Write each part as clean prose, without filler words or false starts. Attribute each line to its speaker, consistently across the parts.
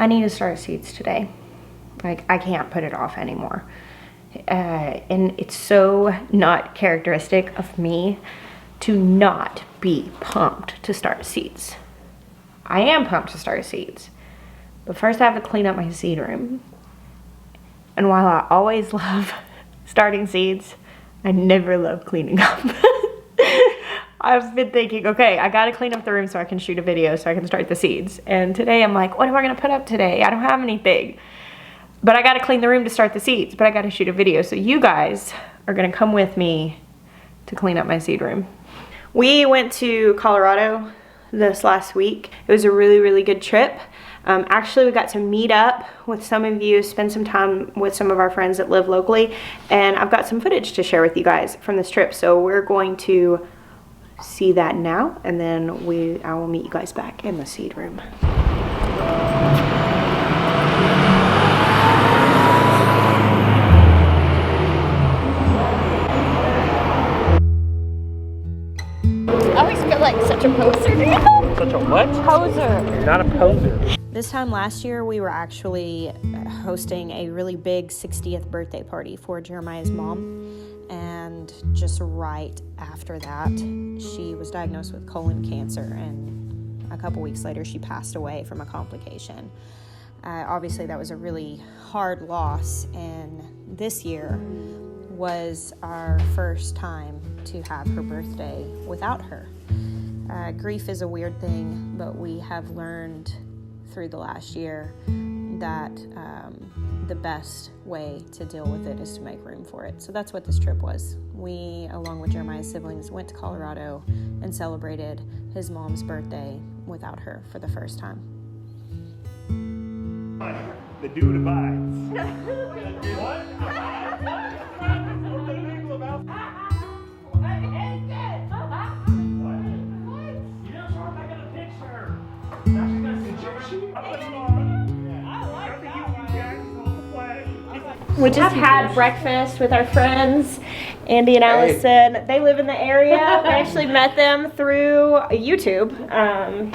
Speaker 1: I need to start seeds today. Like, I can't put it off anymore. And it's so not characteristic of me to not be pumped to start seeds. I am pumped to start seeds, but first I have to clean up my seed room. And while I always love starting seeds, I never love cleaning up. I've been thinking, okay, I gotta clean up the room so I can shoot a video so I can start the seeds. And today I'm like, what am I gonna put up today? I don't have anything. But I gotta clean the room to start the seeds, but I gotta shoot a video. So you guys are gonna come with me to clean up my seed room. We went to Colorado this last week. It was a really, really good trip. Actually, we got to meet up with some of you, spend some time with some of our friends that live locally, and I've got some footage to share with you guys from this trip. So we're going to see that now, and then I will meet you guys back in the seed room.
Speaker 2: I always feel like such a poser.
Speaker 3: Such a what?
Speaker 2: Poser.
Speaker 3: You're not a poser.
Speaker 1: This time last year, we were actually hosting a really big 60th birthday party for Jeremiah's mom. And just right after that, she was diagnosed with colon cancer. And a couple weeks later, she passed away from a complication. Obviously, that was a really hard loss. And this year was our first time to have her birthday without her. Grief is a weird thing, but we have learned through the last year that the best way to deal with it is to make room for it. So that's what this trip was. We, along with Jeremiah's siblings, went to Colorado and celebrated his mom's birthday without her for the first time.
Speaker 3: The dude abides. What?
Speaker 1: We just had breakfast with our friends, Andy and Allison. They live in the area. We actually met them through YouTube.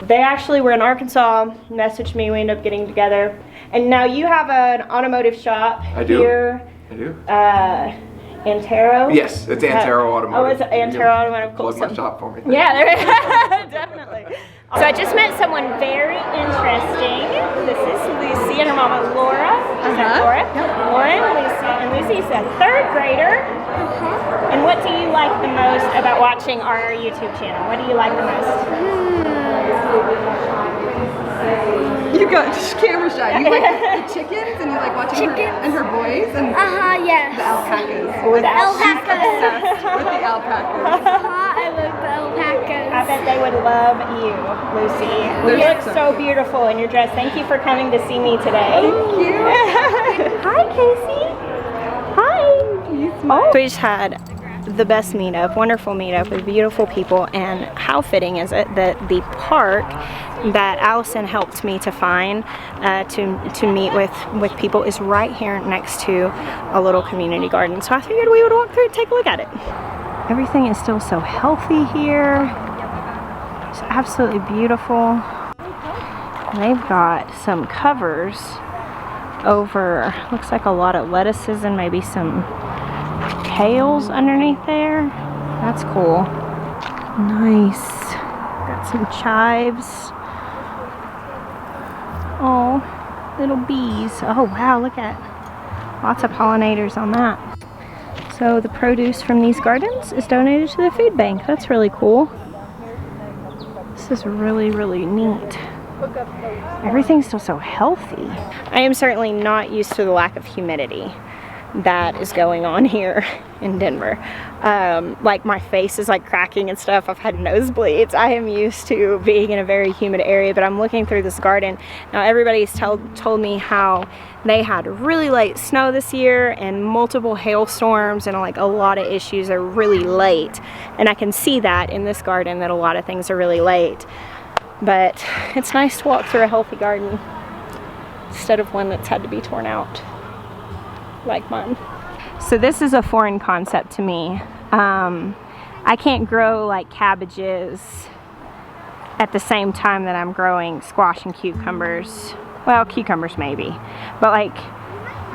Speaker 1: They actually were in Arkansas, messaged me, we ended up getting together. And now you have an automotive shop here.
Speaker 4: I do.
Speaker 1: Antero?
Speaker 4: Yes, it's Antero Automotive.
Speaker 1: Oh, it's Antero Automotive. Cool.
Speaker 4: Plug my shop for me.
Speaker 1: Yeah, definitely. So I just met someone very interesting. This is Lucy and her mama Laura. Is that Laura? Yep. Lauren, Lucy, and Lucy's a third grader. And what do you like the most about watching our YouTube channel? What do you like the most?
Speaker 5: You got camera shy. You like the chickens and you like watching her and her boys and
Speaker 2: Yes.
Speaker 5: the alpacas.
Speaker 1: Or the
Speaker 2: Alpacas.
Speaker 5: With the alpacas.
Speaker 2: I love the alpacas.
Speaker 1: I bet they would love you, Lucy. You look so beautiful in your dress. Thank you for coming to see me today.
Speaker 5: Thank you.
Speaker 1: Hi, Casey. Hi. We just had the best meetup, wonderful meetup with beautiful people, and how fitting is it that the park that Allison helped me to find to meet with people is right here next to a little community garden. So I figured we would walk through and take a look at it. Everything is still so healthy here. It's absolutely beautiful. They've got some covers over, looks like a lot of lettuces and maybe some kales underneath there. That's cool. Nice. Got some chives. Oh, little bees. Oh wow, look at lots of pollinators on that. So the produce from these gardens is donated to the food bank. That's really cool. This is really, really neat. Everything's still so healthy. I am certainly not used to the lack of humidity that is going on here in Denver. Like my face is like cracking and stuff. I've had nosebleeds. I am used to being in a very humid area, but I'm looking through this garden. Now everybody's told me how they had really late snow this year and multiple hailstorms and like a lot of issues are really late. And I can see that in this garden that a lot of things are really late. But it's nice to walk through a healthy garden instead of one that's had to be torn out like mine. So this is a foreign concept to me. I can't grow like cabbages at the same time that I'm growing squash and cucumbers well, cucumbers maybe, but like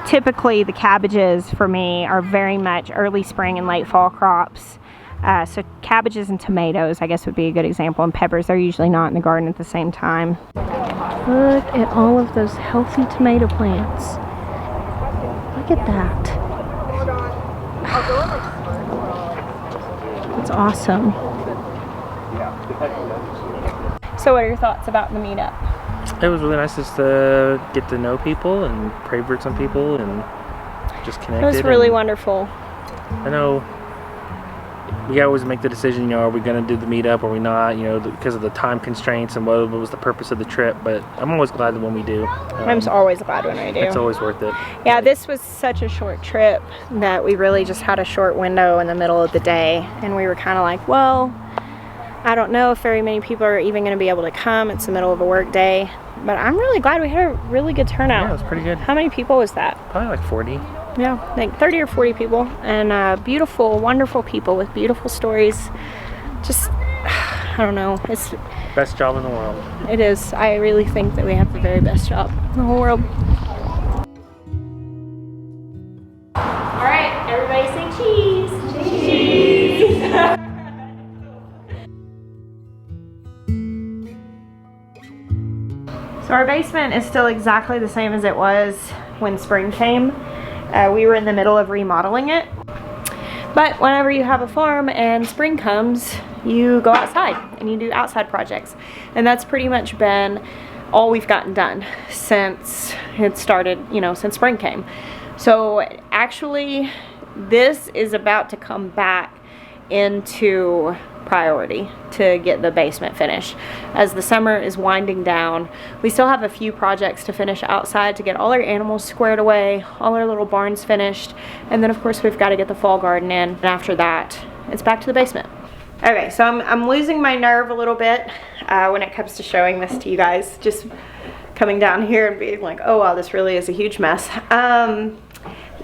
Speaker 1: typically the cabbages for me are very much early spring and late fall crops. So cabbages and tomatoes, I guess, would be a good example, and peppers are usually not in the garden at the same time. Look at all of those healthy tomato plants. Look at that. That's awesome. So what are your thoughts about the meetup?
Speaker 3: It was really nice just to get to know people and pray for some people and just connect.
Speaker 1: It was really wonderful.
Speaker 3: I know we always make the decision, you know, are we going to do the meetup or are we not, you know, because of the time constraints and what was the purpose of the trip. But I'm always glad when we do.
Speaker 1: I'm always glad when I do.
Speaker 3: It's always worth it.
Speaker 1: Yeah, this was such a short trip that we really just had a short window in the middle of the day, and we were kind of like, well, I don't know if very many people are even going to be able to come. It's the middle of a work day, but I'm really glad we had a really good turnout.
Speaker 3: Yeah, it was pretty good.
Speaker 1: How many people was that?
Speaker 3: Probably like 40.
Speaker 1: Yeah, like 30 or 40 people, and beautiful, wonderful people with beautiful stories. Just, I don't know, it's...
Speaker 3: Best job in the world.
Speaker 1: It is. I really think that we have the very best job in the whole world. All right, everybody say cheese. Cheese. So our basement is still exactly the same as it was when spring came. We were in the middle of remodeling it. But whenever you have a farm and spring comes, you go outside and you do outside projects. And that's pretty much been all we've gotten done since it started, you know, since spring came. So actually, this is about to come back into priority to get the basement finished. As the summer is winding down, we still have a few projects to finish outside to get all our animals squared away, all our little barns finished, and then of course we've got to get the fall garden in, and after that it's back to the basement. Okay, so I'm losing my nerve a little bit when it comes to showing this to you guys, just coming down here and being like, oh wow, this really is a huge mess.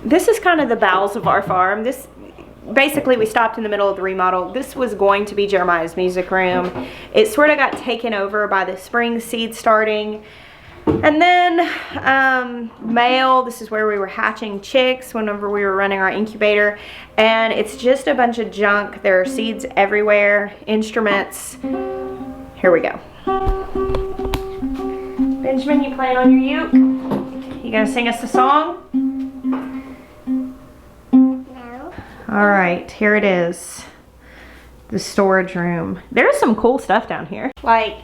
Speaker 1: This is kind of the bowels of our farm. This basically, we stopped in the middle of the remodel. This was going to be Jeremiah's music room. It sort of got taken over by the spring seed starting. And then male, this is where we were hatching chicks whenever we were running our incubator. And it's just a bunch of junk. There are seeds everywhere, instruments. Here we go. Benjamin, you playing on your uke? You gonna sing us a song? All right, here it is, the storage room. There's some cool stuff down here. Like,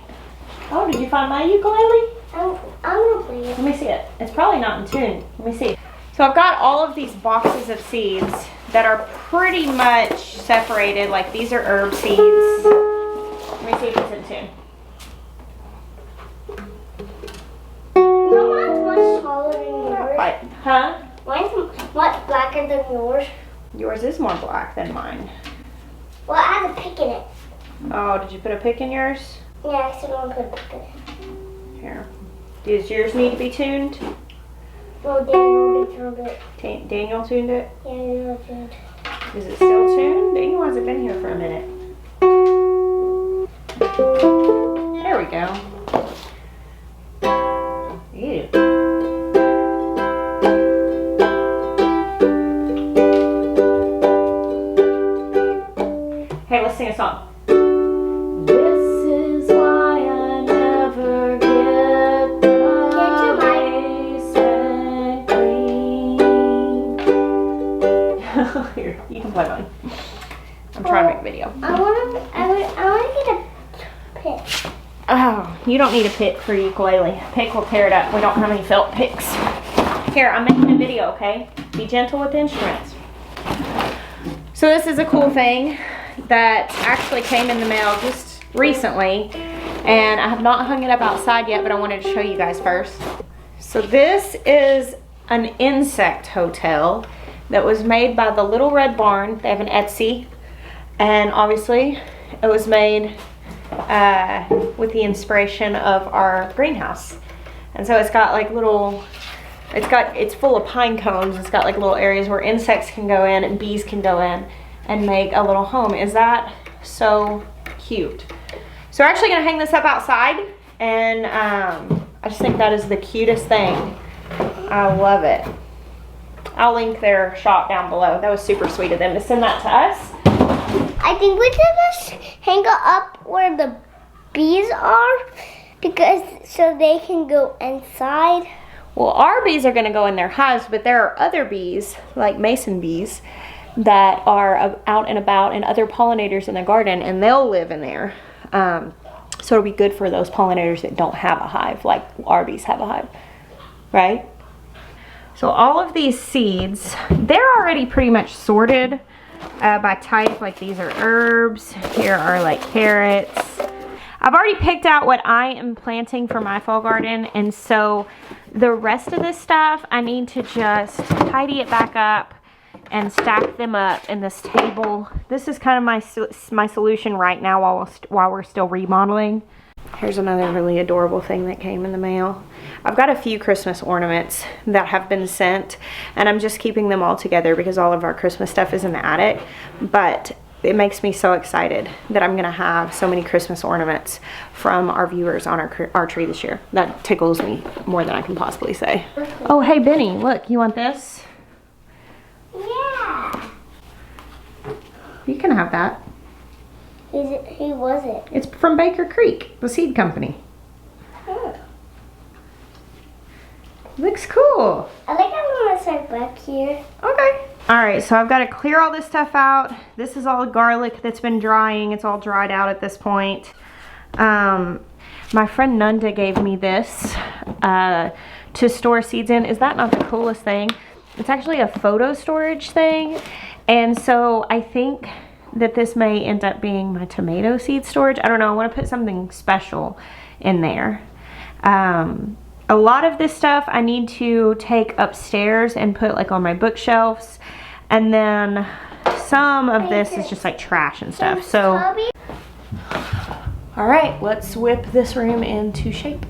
Speaker 1: oh, did you find my ukulele?
Speaker 2: I'm gonna play it.
Speaker 1: Let me see it. It's probably not in tune. Let me see. So I've got all of these boxes of seeds that are pretty much separated. Like these are herb seeds. Let me see if it's in tune.
Speaker 2: Mine's much smaller than yours.
Speaker 1: What? Huh?
Speaker 2: Mine's much blacker than yours.
Speaker 1: Yours is more black than mine.
Speaker 2: Well, I have a pick in it.
Speaker 1: Oh, did you put a pick in yours?
Speaker 2: Yeah, I still want to put a pick in it.
Speaker 1: Here. Does yours need to be tuned?
Speaker 2: No, Daniel tuned it.
Speaker 1: Daniel tuned it?
Speaker 2: Yeah, Daniel tuned.
Speaker 1: Is it still tuned? Daniel hasn't been here for a minute. There we go. Ew. Hey, let's sing a song. This is why I never get the basement clean. Here, you can play mine. I'm trying to make a video.
Speaker 2: I want to get a pick.
Speaker 1: Oh, you don't need a pick for your ukulele. Pick will tear it up. We don't have any felt picks. Here, I'm making a video, okay? Be gentle with the instruments. So this is a cool thing that actually came in the mail just recently, and I have not hung it up outside yet, but I wanted to show you guys first. So this is an insect hotel that was made by the Little Red Barn. They have an Etsy, and obviously it was made with the inspiration of our greenhouse. And so it's got like little, it's full of pine cones. It's got like little areas where insects can go in and bees can go in and make a little home. Is that so cute? So we're actually gonna hang this up outside, and I just think that is the cutest thing. I love it. I'll link their shop down below. That was super sweet of them to send that to us.
Speaker 2: I think we should just hang it up where the bees are, because so they can go inside.
Speaker 1: Well, our bees are going to go in their hives, but there are other bees, like mason bees, that are out and about, and other pollinators in the garden, and they'll live in there. So it'll be good for those pollinators that don't have a hive, like our bees have a hive, right? So all of these seeds, they're already pretty much sorted by type. Like these are herbs, here are like carrots. I've already picked out what I am planting for my fall garden, and so the rest of this stuff, I need to just tidy it back up and stack them up in this table. This is kind of my solution right now while we're still remodeling. Here's another really adorable thing that came in the mail. I've got a few Christmas ornaments that have been sent, and I'm just keeping them all together because all of our Christmas stuff is in the attic, but it makes me so excited that I'm gonna have so many Christmas ornaments from our viewers on our tree this year. That tickles me more than I can possibly say. Oh, hey Benny, look, you want this?
Speaker 2: Yeah.
Speaker 1: You can have that.
Speaker 2: Who was it?
Speaker 1: It's from Baker Creek, the seed company.
Speaker 2: Oh.
Speaker 1: Looks cool.
Speaker 2: I like how it's like back here.
Speaker 1: Okay. All right, so I've got to clear all this stuff out. This is all garlic that's been drying. It's all dried out at this point. My friend Nunda gave me this to store seeds in. Is that not the coolest thing? It's actually a photo storage thing. And so I think that this may end up being my tomato seed storage. I don't know, I want to put something special in there. A lot of this stuff I need to take upstairs and put like on my bookshelves. And then some of this is just like trash and stuff. So, all right, let's whip this room into shape.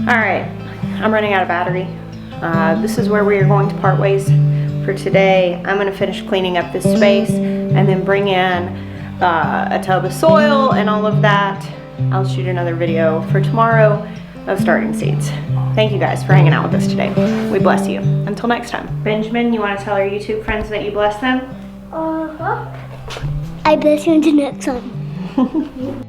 Speaker 1: Alright, I'm running out of battery. This is where we are going to part ways for today. I'm going to finish cleaning up this space and then bring in a tub of soil and all of that. I'll shoot another video for tomorrow of starting seeds. Thank you guys for hanging out with us today. We bless you. Until next time. Benjamin, you want to tell our YouTube friends that you bless them?
Speaker 2: I bless you until next time.